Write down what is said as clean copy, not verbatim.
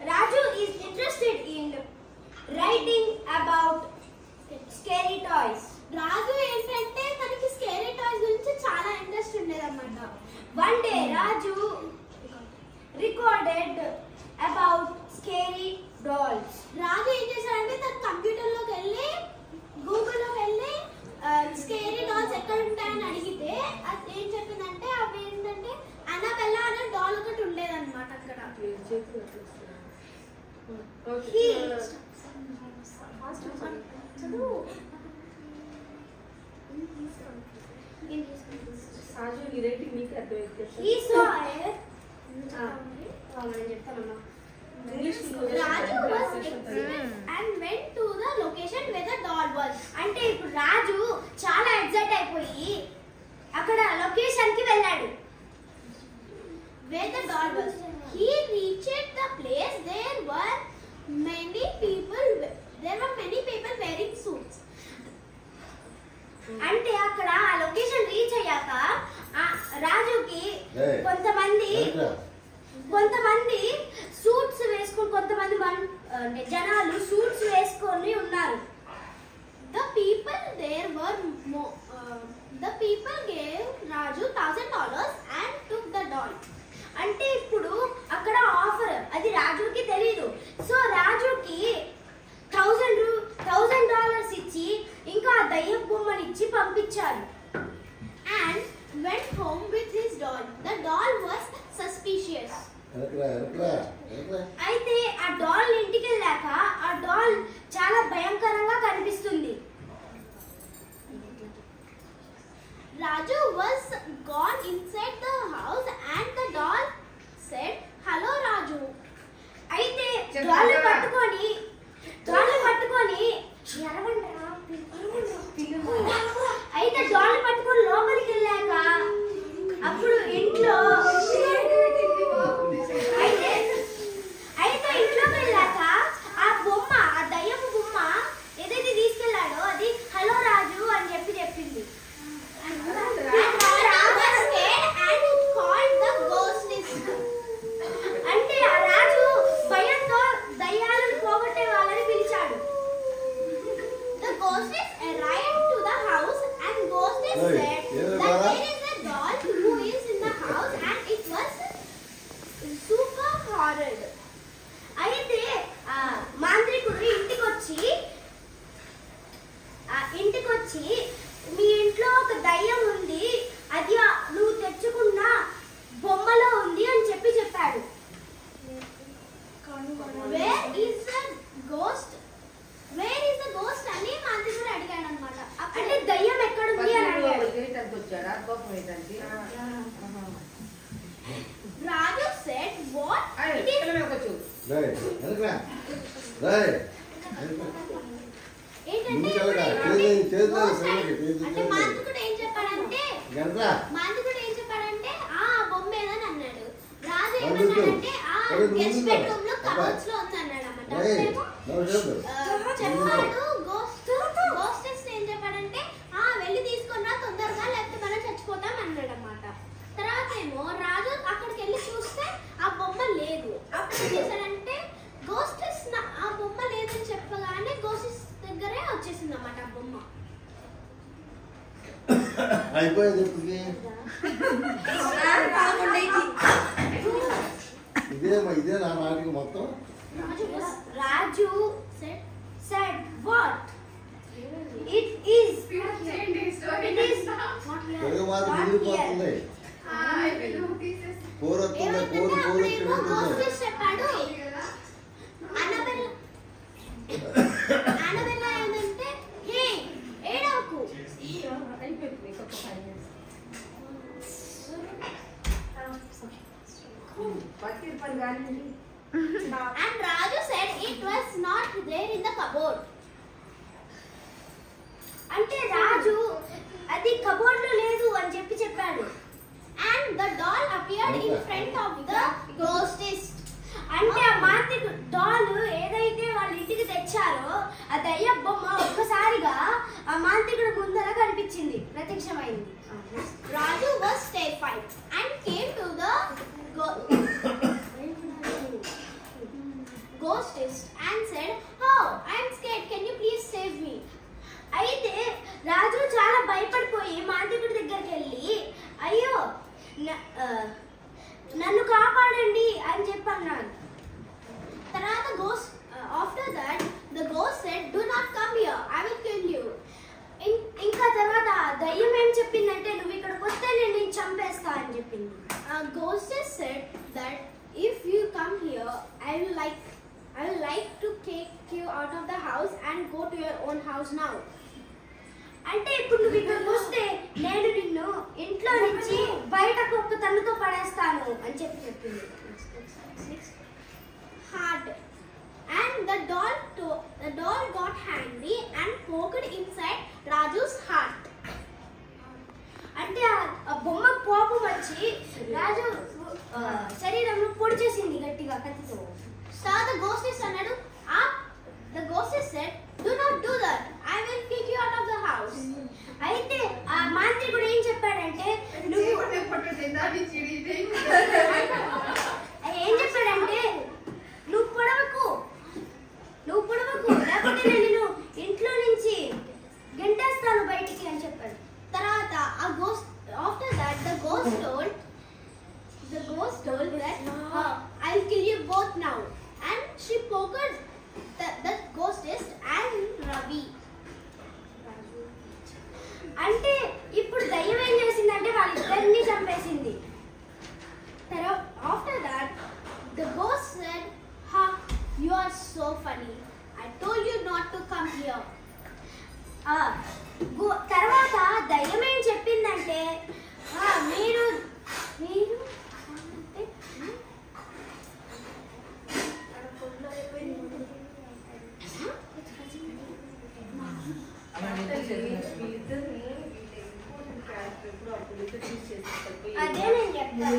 Raju is interested in writing about scary toys. Raju ఏంటంటే తనకి scary toys గురించి చాలా ఇంట్రెస్ట్ ఉండేదన్నమాట. One day Raju recorded about scary dolls. రాజు ఏం చేశాడంటే తన కంప్యూటర్లోకి వెళ్ళి గూగుల్లోకి వెళ్ళి స్కేరీ డాల్స్ ఎక్కడ ఉంటాయని అడిగితే అది ఏం చెప్పిందంటే అవి ఏంటంటే అనాబెల్లా అనే డాల్ ఒకటి ఉండేదన్నమాట అక్కడ. He saw it. Raju was excited and went to the location where the doll was. అంటే ఇప్పుడు రాజు చాలా ఎక్సైట్ అయిపోయి అక్కడ లొకేషన్ కి వెళ్ళాడు. Where the doll was. He reached the place. There were many people wearing suits. అంటే అక్కడ ఆ లొకేషన్ రీచ్ అయ్యాక రాజుకి కొంతమంది సూట్స్ వేసుకొని కొంతమంది జనాలు సూట్స్ వేసుకొని ఉన్నారు. The people gave Raju $1,000 and took the doll. అంటే ఇప్పుడు అక్కడ ఆఫర్ అది రాజుకి తెలియదు. సో రాజుకి $1,000 ఇచ్చి ఇంకా ఆ దయ్యం బొమ్మని ఇచ్చి పంపించారు. And went home with his doll. The doll was suspicious. అయితే ఆ డాల్ ఇంటికి వెళ్ళాక ఆ డాల్ చాలా భయంకరంగా కనిపిస్తుంది. Raju was gone inside the house and the doll said, "Hello Raju." అయితే డాల్ పట్టుకొని అయితే డాల్ పట్టుకొని లోపలికి వెళ్ళాక అప్పుడు ఇంట్లో అయితే ఇంట్లోకి వెళ్ళాక ఆ బొమ్మ ఆ దయ్యపు బొమ్మ ఏదైతే తీసుకెళ్లాడో అది హలో రాజు అని చెప్పింది. అంటే ఆ రాజు భయంతో దయ్యాలను పోగొట్టే వాళ్ళని పిలిచాడు. The ghostess arrived to the house and ghostess said that there is a doll who is in the house and it was super horrid. అయితే మాంత్రికుడు ఇంటికొచ్చి మీ ఇంట్లో ఒక దయ్యం ఉంది, అది నువ్వు తెచ్చుకున్న బొమ్మలో ఉంది అని చెప్పాడు. Where is the ghost అని మాంత్రికుడు అడిగాడు అన్నమాట. అంటే దయ్యం ఎక్కడ ఉంది అని అడిగాడు. Raju said, "What? It is." అంటే మాంత్రికుడు ఏం చెప్పాడంటే ఆ బొమ్మ ఏదని అన్నాడు. రాజు ఏమన్నాడంటే ఆ గెస్ట్ బెడ్రూమ్ లో కబోర్డ్స్ లో ఉంది అన్నాడు అన్నమాట. చెప్పాడు గోస్టెస్ ఏం చెప్పాడంటే వెళ్ళి తీసుకున్నా తొందరగా లేకపోతే మనం చచ్చిపోతాం అన్నాడు అన్నమాట. తర్వాత ఏమో రాజు అక్కడికి వెళ్ళి చూస్తే ఆ బొమ్మ లేదు. అప్పుడు ఏం చేశాడంటే గోస్టెస్ ఆ బొమ్మ లేదని చెప్పగానే గోస్టెస్ దగ్గరే వచ్చేసింది అన్నమాట ఆ బొమ్మ. అయిపోయింది ఇదే నా నాటికి మొత్తం. రాజు said what? It is చెప్పాడు. అనబెల్లా ఏంటంటే హే ఏడవకు. And Raju said it was not there in the cupboard. అంటే రాజు అది కబోర్డ్ లో లేదు అని చెప్పాడు. And the doll appeared in front of the ghostess. అంటే ఆ మాంత్రిక డాల్ ఏదైతే వాళ్ళ ఇంటికి తెచ్చారో ఆ దయ్య బొమ్మ ఒక్కసారిగా ఆ మాంత్రికుడి ముందర కనిపించింది, ప్రత్యక్షమైంది. Raju was terrified and came to the నన్ను కాపాడండి అని చెప్పి అన్నాడు. తర్వాత ghost after that the ghost said do not come here I will kill you. ఇంకా తర్వాత దయ్యం ఏం చెప్పిందంటే నువ్వు ఇక్కడికి వస్తే నేను చంపేస్తా అని చెప్పింది. Ghost said that if you come here I will like to take you out of the house and go to your own house now. అంటే ఇప్పుడు నువ్వు ఇక్కడికి వస్తే నేను నిన్ను ఇంట్లో నుంచి బయటకు ఒక్క తన్నుతో పడేస్తాను అని చెప్పింది. Heart and the doll got handy and poked inside Raju's heart. అంటే ఆ బొమ్మ కోపం వచ్చి రాజు శరీరంలో పొడి చేసింది గట్టిగా కత్తితో. సో the ghostess అన్నాడు the ghostess said do not do that I will kick you out of the house. అయితే ఆ మాంత్రికుడు ఏం చెప్పాడంటే నువ్వు ఏం చెప్పాడంటే నువ్వు పొడవకు లేకపోతే నేను ఇంట్లో నుంచి గంటేస్తాను బయటికి అని చెప్పాడు. తర్వాత ఆ ghost after that the ghost told that I'll kill you both now and she poked the ghostess and Ravi. అంటే ఇప్పుడు దయ్యం ఏం చేసిందంటే వాళ్ళిద్దరిని చంపేసింది. తర్వాత after that the ghost said you are so funny I told you not to come here. తర్వాత దయ్యం ఏం చెప్పిందంటే మీరు అదే నేను చెప్తాను.